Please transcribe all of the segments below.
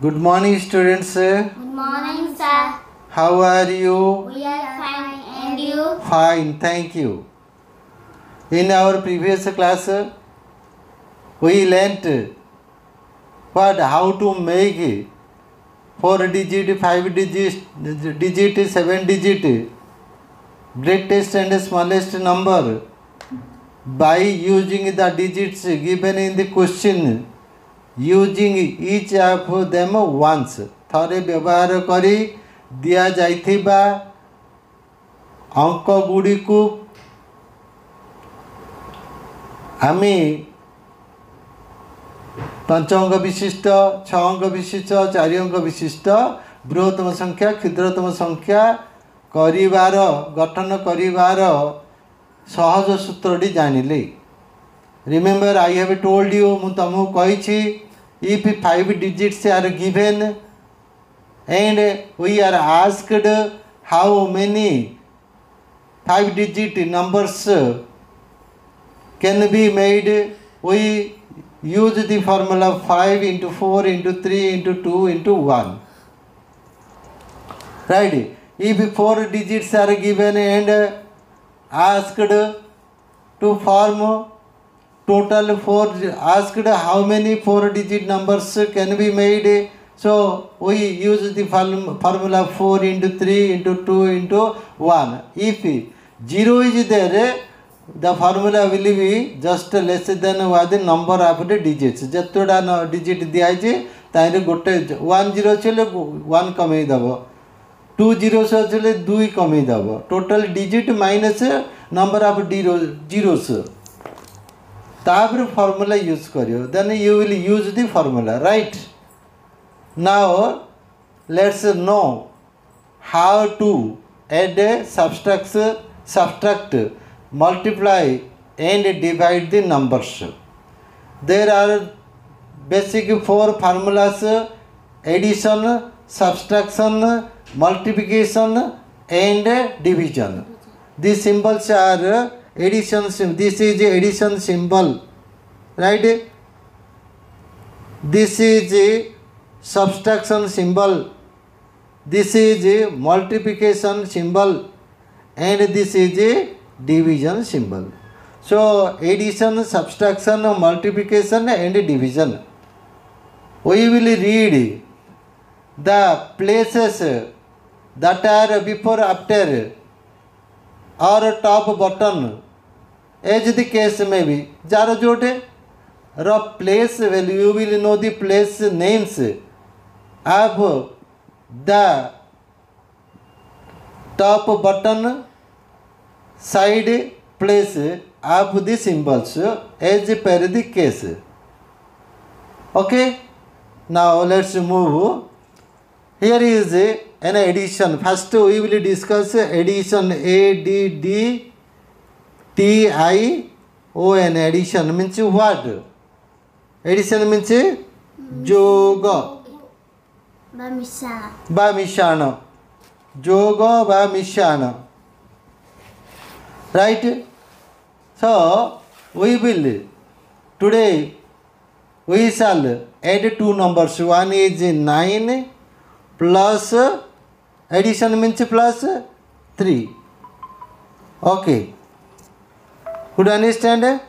Good morning, students. Good morning, sir. How are you? We are fine. And you? Fine, thank you. In our previous class, we learnt how to make 4-digit, 5-digit, 7-digit greatest and smallest number by using the digits given in the question, using each of them once. थरे व्यवहार करी दिया जाइथिबा अंक गुड़ी को आमे 5 अंक विशिष्ट 6 अंक विशिष्ट 4 अंक विशिष्ट बृहत्तम संख्या क्षुद्रतम संख्या करिवार गठन करिवार सहज सूत्रटी जानिले. Remember I have told you मु तुमको कही if 5 digits are given and we are asked how many 5-digit numbers can be made, we use the formula 5 into 4 into 3 into 2 into 1. Right? If 4 digits are given and asked to form total 4, asked how many 4-digit numbers can be made, so we use the formula 4 into 3 into 2 into 1. If 0 is there, the formula will be just less than what the number of the digits. जतोड़ा digit दिया है ताइरे गोटे 1 0 चले 1 कमे दबो 2 0 चले 2 कमे दबो total digit minus number of zeros. तापर formula use करियो, then you will use the formula, right? Now let's know how to add, subtract, multiply and divide the numbers. There are basic 4 formulas: addition, subtraction, multiplication and division. These symbols are addition. This is addition symbol, right? This is subtraction symbol. This is multiplication symbol and this is a division symbol. So addition, subtraction, multiplication and division. We will read the places that are before, after or top, bottom as the case may be. Jaro jote place value, you will know the place names of the top, button, side place of the symbols as per the case. Okay, now let's move. Here is an addition. First we will discuss addition. ADDTION. Addition means what? Addition means jogo ba mishana. Jogo ba mishana. Right? So we will today we shall add 2 numbers. One is 9 plus addition means plus 3. Okay. Could you understand?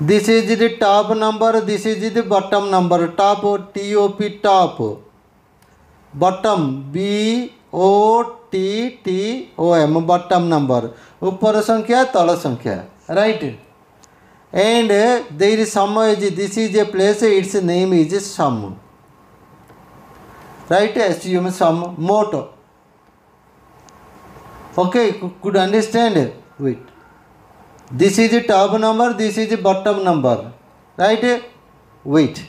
This is the top number, this is the bottom number. Top, T-O-P, top. Bottom, B-O-T-T-O-M, bottom number. Upar sankhya, tala sankhya. Right? And there is sum. This is a place, its name is sum. Right? Assume sum, motto. Okay, could you understand? Wait. This is the top number, this is the bottom number. Right? Wait.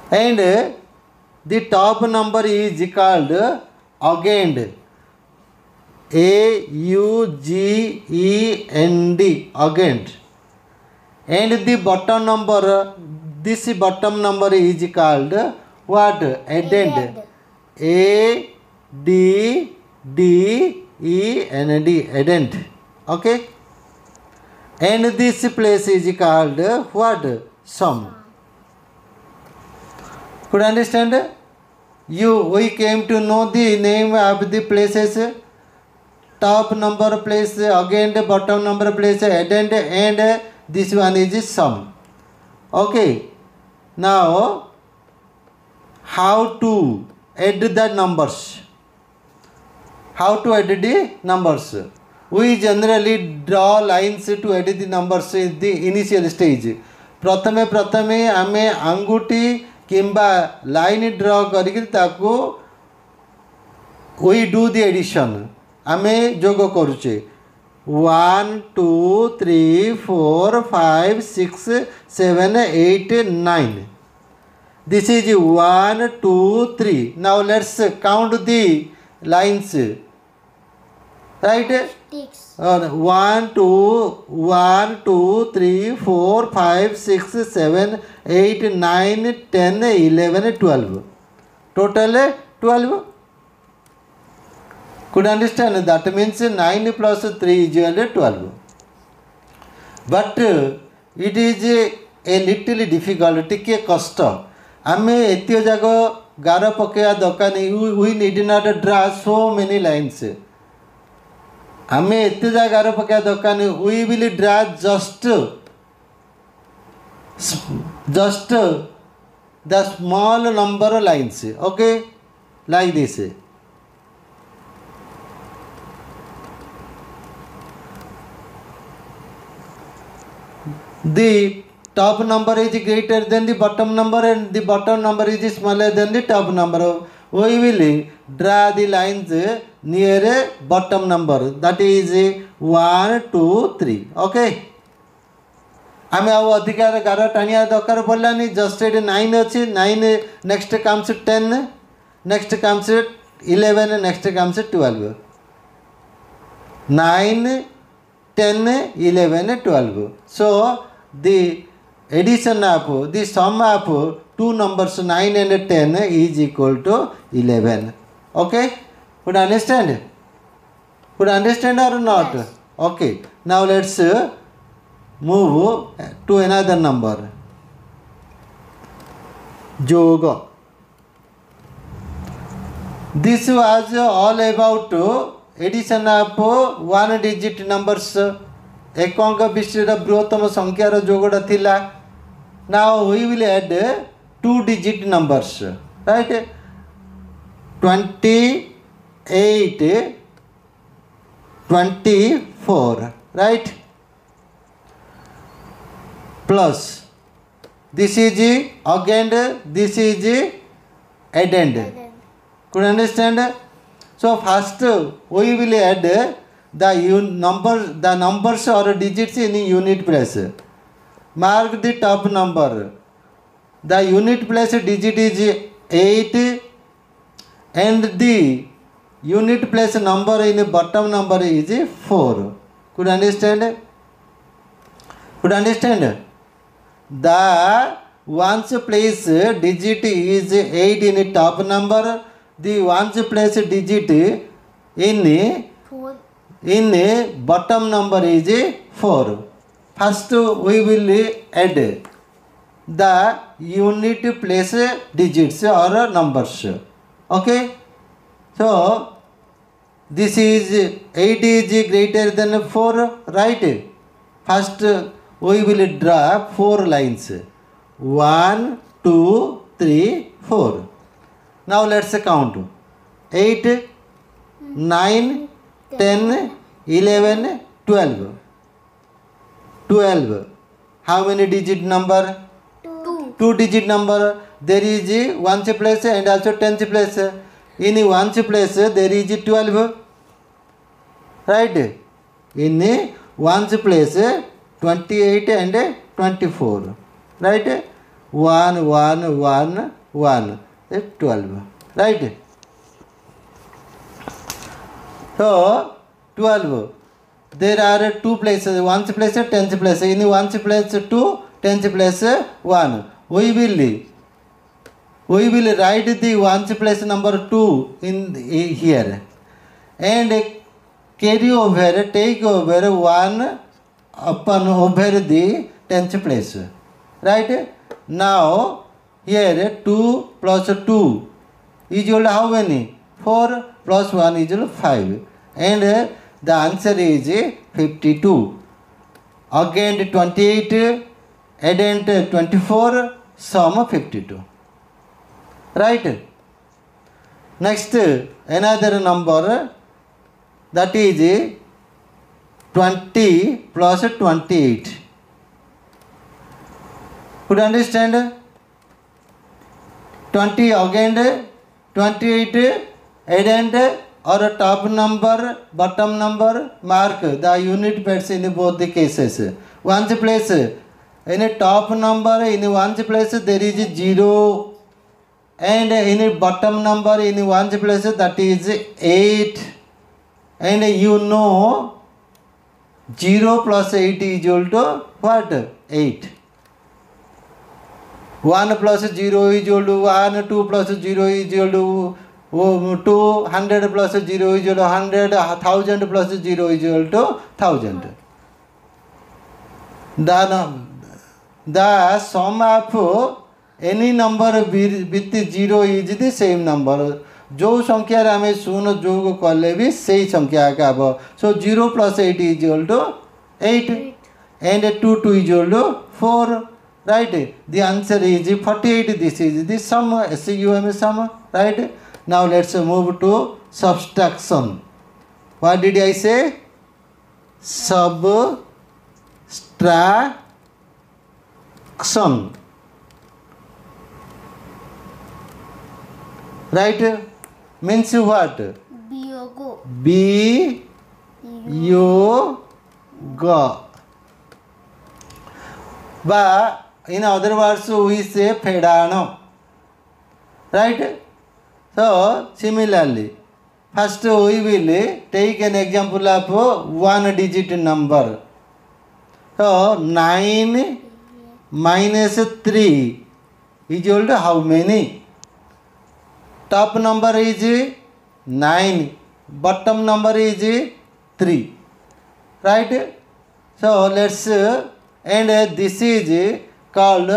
And the top number is called AUGEND. AUGEND. AUGEND. And the bottom number, this bottom number is called what? Addend. A-D-D-E-N-D. Addend. Okay. and this place is called what? Sum. Could understand? We came to know the name of the places. Top number place, again the bottom number place, addend, and this one is sum. Okay. Now how to add the numbers? How to add the numbers? We generally draw lines to add the numbers in the initial stage. प्रथमे आमे अंगूठी किंबा line draw करके ताको we do the addition. आमे जोग करुचे 1 2 3 4 5 6 7 8 9. This is 1 2 3. Now let's count the lines. Right? 1 2 3 4 5 6 7 8 9 10 11 12. Total 12. Could understand? That means 9 plus 3 is equal to 12. But it is a little difficult. Take a cost. आमे एतियो जागो गार पकेया दरकार नहीं. We need not draw so many lines. आमे एतियो जागो गार पकेया दरकार नहीं. We will draw just the small number lines. Okay, like this. The top number is greater than the bottom number and the bottom number is smaller than the top number. We will draw the lines near bottom number, that is 1 2 3. Okay, आमे आउ अधिकार गार टाणिया दरकार पड़लानी. Just 9 अच्छी. 9 next comes 10, next comes 11, next comes 12. 9 10 11 12. So the addition of the sum of two numbers 9 and 10 is equal to 11. Okay, could understand? Could understand or not? Yes. Okay, now let's move to another number. Yoga. This was all about addition of one digit numbers. एक अंक विशिष्ट बृहत्तम संख्यार जोगटा थिला. Now we will add 2 digit numbers, right? 28 24, right? Plus this is again, this is addend. Could understand? So first we will add the numbers or digits in unit place. Mark the top number. The unit place digit is 8 and the unit place number in bottom number is 4. Could understand? Could understand? The ones place digit is 8 in top number. The ones place digit in bottom number is 4. First we will add the unit place digits or numbers. Okay, so this is 8 is greater than 4, right? First we will draw 4 lines. 1 2 3 4. Now let's count. 8 9 10 11 12. 12. How many digit number? 2 digit number. There is ones place and also tens place. In ones place there is 12, right? In ones place 28 and 24, right? 1 1 1 1 12, right? So 12. There are 2 places, ones place, tens place. In ones place 2, tens place 1. We will write the ones place number 2 in here and carry over, take over 1 upon over the tenth place. Right? Now here 2 plus 2 is equal to how many? 4 plus 1 is equal to 5. And the answer is 52. Again 28, addend 24, sum 52. Right? Next, another number, that is 20 plus 28. Could you understand? 20 again, 28, addend or top number, bottom number, mark the unit beds in both the cases. One's place, in a top number, in one's place there is 0, and in a bottom number in one's place that is 8, and you know 0 plus 8 is equal to what? 8. 1 plus 0 is equal to 1, 2 plus 0 is equal to 2, 100 plus 0 is equal to 100, 1000 plus 0 is equal to 1000. The sum of any number with 0 is the same number. जो संख्या आम शून्य जोग कले भी सही संख्या का हम. So 0 plus 8 is equal to 8, and 2 is equal to 4. Right? The answer is 48. This is the sum, SUM sum. Right? Now let's move to subtraction. What did I say? Subtraction. Right? Means what? Biyogo. Biyoga. But in other words, we say Fedano. Right? So, similarly, first we will take an example of one digit number. So, 9 minus 3 is equal to how many? Top number is 9, bottom number is 3. Right? So, let's, and this is called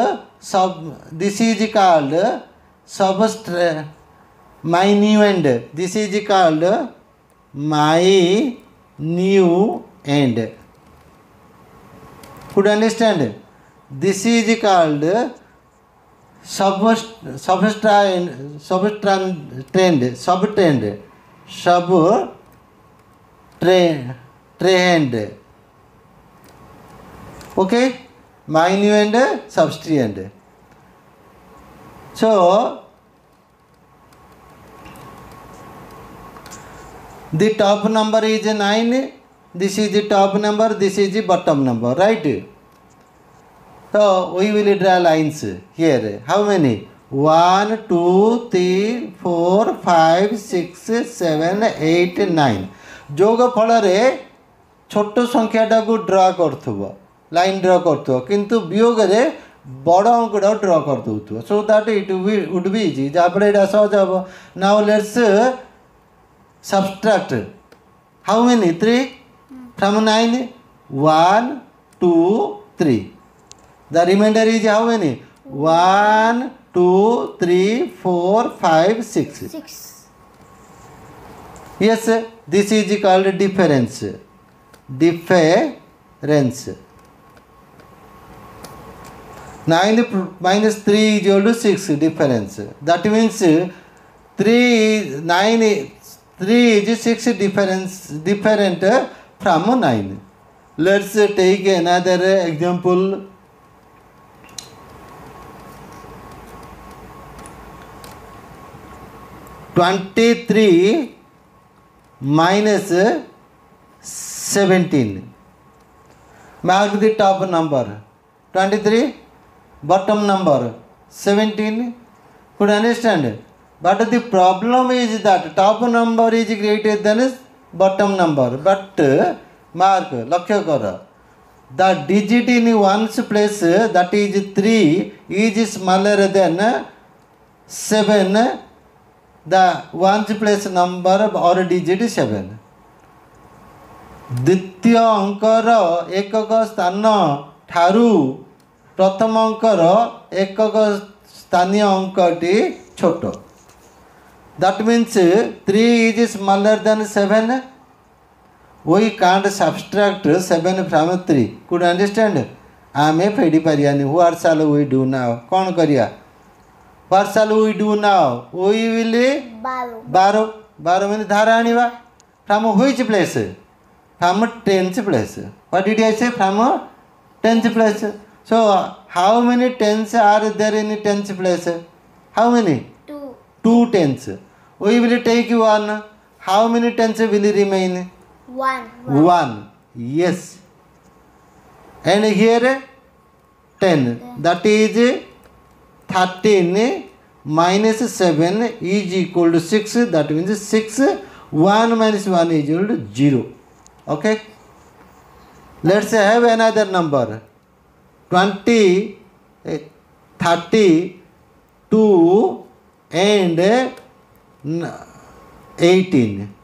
minuend. This is called minuend. Could you understand? This is called subtrahend. Okay? Minuend, subtrahend. So, the top number is 9. This is the top number. This is the bottom number. Right? So, we will draw lines here. How many? 1, 2, 3, 4, 5, 6, 7, 8, 9. जोग फल छोट संख्याटा को draw कर line draw कर किंतु वियोग बड़ अंकटा draw कर दो so that it would be easy जहाँफल यहाँ सहज हम. Now let's subtract. How many? 3 from 9? 1, 2, 3. The remainder is how many? 1, 2, 3, 4, 5, 6. 6. Yes, this is called difference. Difference. 9 minus 3 is equal to 6. Difference. That means 3 is 6 different from 9. Let's take another example. 23 minus 17. Mark the top number 23, bottom number 17. Could you understand? But the problem is that top number is greater than bottom number. But mark, lakshya kara. The digit in one's place, that is 3, is smaller than 7. The one's place number or digit is 7. द्वितीय अंकर एकक स्थान ठारू प्रथम अंकर एकक स्थानीय अंकटी छोट. That means 3 is smaller than 7. We can't subtract 7 from 3. Could you understand? आमे फेडी पारियानी. What shall we do now? कौन करिया? What shall we do now? We will Baru. 12 means धारा आनिवा. From which place? From 10th place. What did I say? From 10th place. So how many tens are there in 10th place? How many? 2. 2 tens. We will take 1. How many tens will remain? 1. 1. Yes. And here 10. That is 13 minus 7 is equal to 6. That means 6. 1 minus 1 is equal to 0. Okay. Let's have another number. 20, 32 and 18.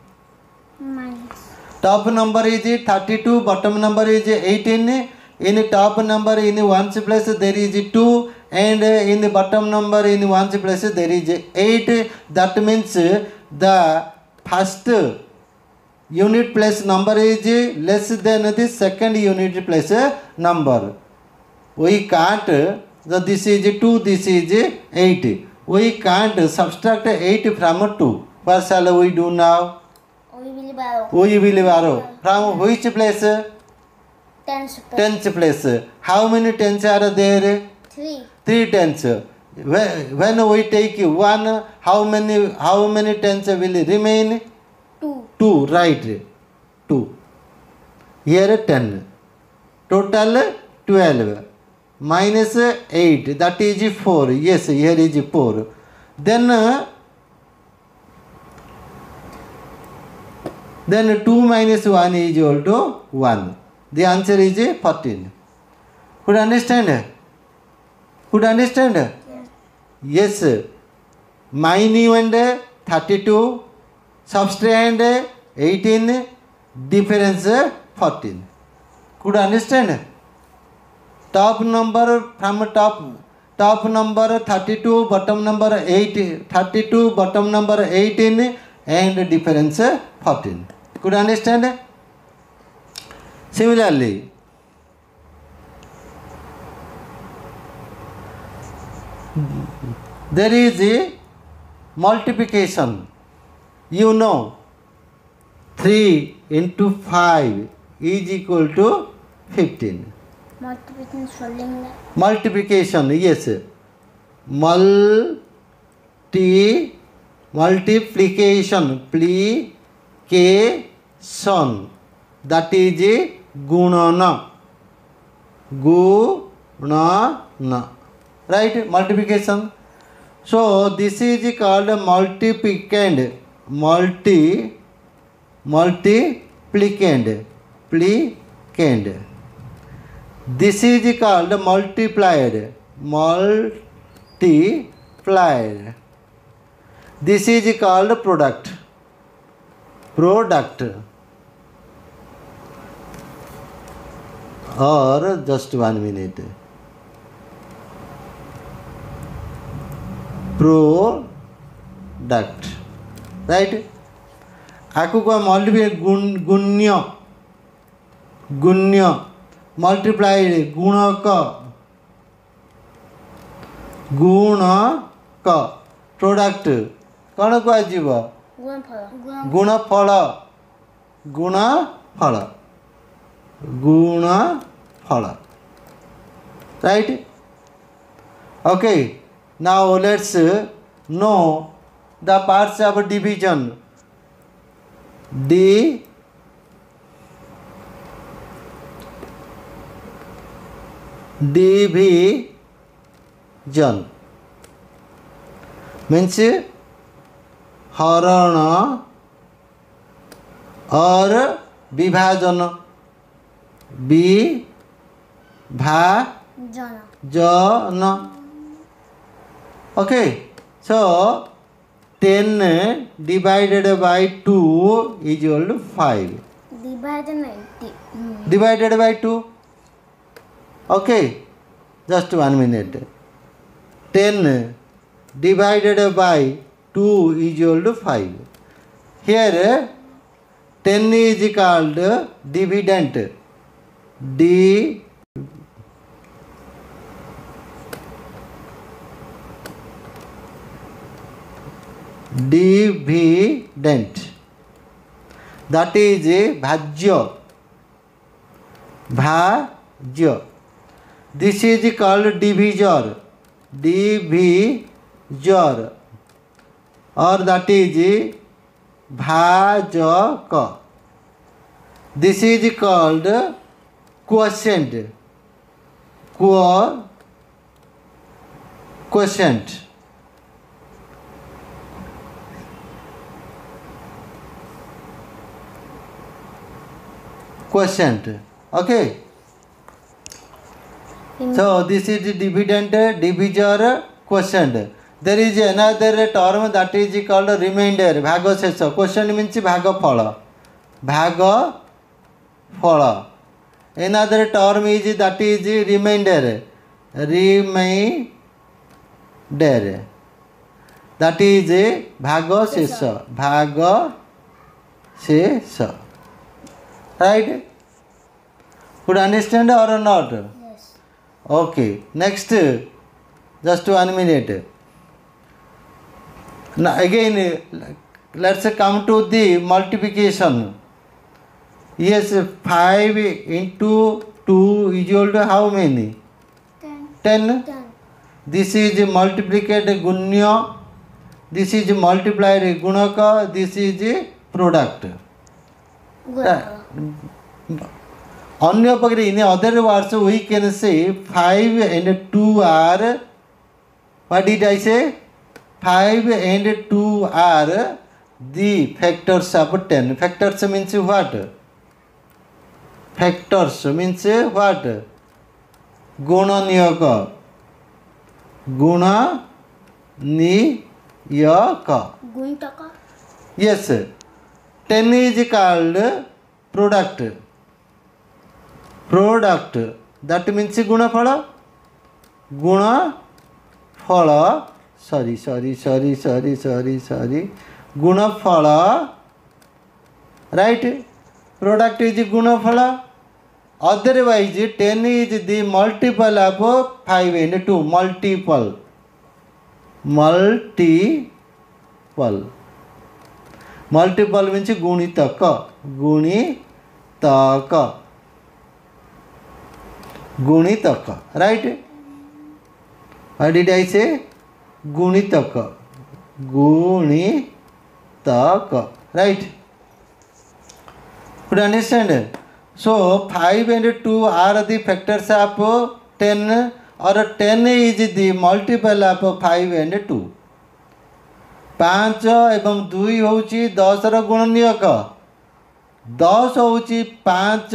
Minus. Top number is 32, bottom number is 18. In top number in ones place there is 2, and in the bottom number in ones place there is 8. That means the first unit place number is less than the second unit place number. We can't, this is 2, this is 8. We can't subtract 8 from 2. What shall we do now? We will borrow. We will borrow. From which place? 10th. 10th place. How many tens are there? 3. 3 tens. When we take 1, how many tens will remain? 2. 2, right. 2. Here 10. Total 12. Minus 8. That is 4. Yes, here is 4. Then 2 minus 1 is equal to 1. The answer is 14. Could you understand? Could you understand? Yes. Yes. Minus 32, subtract 18, difference 14. Could you understand? Top number from top number 32, bottom number 8, 32, bottom number 18, and difference 14. Could you understand? Similarly, there is a multiplication. You know, 3 into 5 is equal to 15. Multiplication solving. Multiplication, yes. Multiplication, plication. That is gunana. Gunana. Right? Multiplication. So this is called multiplicand. Multiplicand. Plicand. This is called multiplied. Multiplied. This is called product. Product. Or just 1 minute. Product. Right? Aku ko multiply gunya. Multiplied gunaka. Product. कौन को आजीव गुणफल right. Okay, now let's know the parts of division. Division means हरण और विभाजन. विभाजन. Okay, so 10 divided by 2 is equal to 5. divided by 2. Okay, just 1 minute. 10 divided by 2 is equal to 5. Here 10 is called dividend. Dividend. That is bhajya. Bhajya. This is called divisor. Divisor. Or that is bhajaka. This is called quotient. Quotient. Quotient. Okay. So this is the dividend, divisor, quotient. There is another term that is called remainder. Bhaga shesha. Quotient means bhaga phala. Bhaga phala. Another term is that is remainder. Remainder. That is bhaga shesha. Bhaga shesha. Right? Could understand or not? Yes. Okay. Next, just 1 minute. Now again, let's come to the multiplication. Yes, 5 into 2 is equal to how many? 10. 10. This is multiplied gunya. This is multiplied gunaka. This is product. Anya pakre in other words we can say 5 and 2 are, what did I say? 5 and 2 are the factors of 10. Factors means what? Factors means what? Gunaniyaka. Gunaniyaka. Guntaka. Yes. 10 is called product. Product. That means gunaphala. Gunaphala. Sorry. Gunaphala. Right? Product is gunaphala. Otherwise, 10 is the multiple of 5 and 2. Multiple. Multiple means gunitaka. Gunitaka. Right? What did I say? Gunitaka. Right? Could you understand? So 5 and 2 are the factors of 10, or 10 is the multiple of 5 and 2. 5 एवं 2 होउची 10 रो गुणनीयक. 10 होउची 5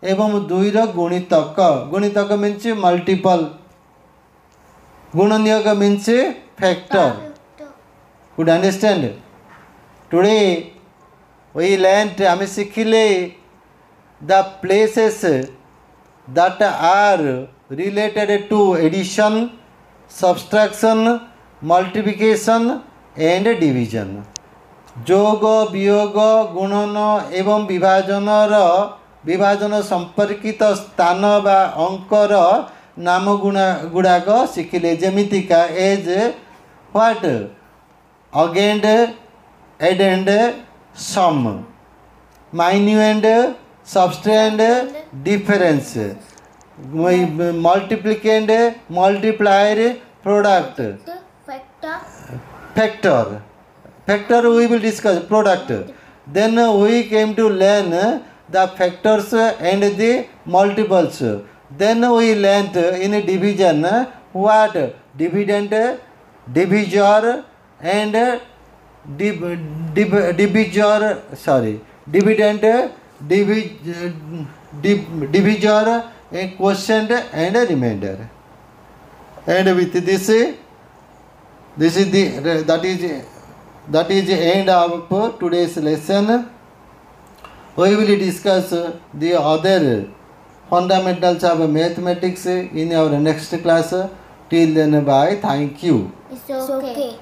एवं 2 रो गुणितक. गुणितक means multiple. गुणनीयक means factor. Could you understand? Today we learnt, आमे सिखिले the places that are related to addition, subtraction, multiplication and division. जोग वियोग गुणन एवं विभाजन संपर्कित स्थान बा अंकर नाम गुड़ाक शिखिले. जेमितिका as what? Augend, addend, sum, minuend, subtrahend, difference, multiplicand, multiplier, product. Factor we will discuss. Product. Then we came to learn the factors and the multiples. Then we learnt in division what? Dividend, divisor and dividend, divisor, a quotient and a remainder. And with this is the that is the end of today's lesson. We will discuss the other fundamentals of mathematics in our next class. Till then, bye. Thank you. It's okay.